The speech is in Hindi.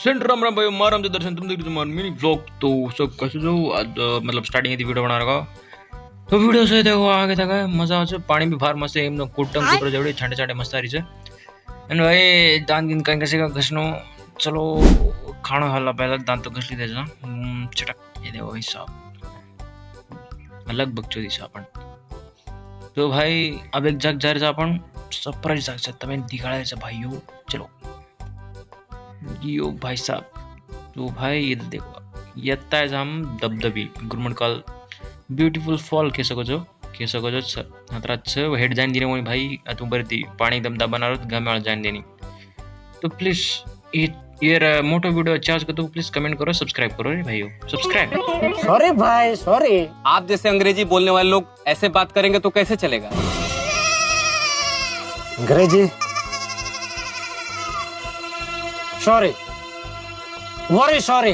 सेंटर राम राम भाई मारा आमचं दर्शन तुम देखील तुम्हाला मिनी ब्लॉग तो सब कसं जो आज मतलब स्टार्टिंग ती वीडियो बनार का तो वीडियो से देखो आगे तक है मजा आवे पानी भी बाहर मस्त है एकदम कुटम कुटर जेवढे छांडे छांडे मस्त आ रही है आणि भाई दांत गिन काय कसे का घसनो चलो खाना खाला पहला दांत तो घसली त्याचा चटक ये देखो भाई साहब अलग बकचोदी से आपण तो भाई अब एक जग जा रहे आपण सरप्राइज जाग सकता मैं दिखाड़ा भाई हो चलो यो भाई साहब तो भाई ये देखो येता है हम दबदबी गुरुमटकाल ब्यूटीफुल फॉल कह सको जो हतरा छ हेड जान देने वाली भाई तू बरती पानी एकदम दबाना गमे जान देनी तो प्लीज ये मोटो वीडियो अच्छा हो तो प्लीज कमेंट करो सब्सक्राइब करो रे भाई सब्सक्राइब सॉरी भाई सॉरी। आप जैसे अंग्रेजी बोलने वाले लोग ऐसे बात करेंगे तो कैसे चलेगा। अंग्रेजी सॉरी वेरी सॉरी।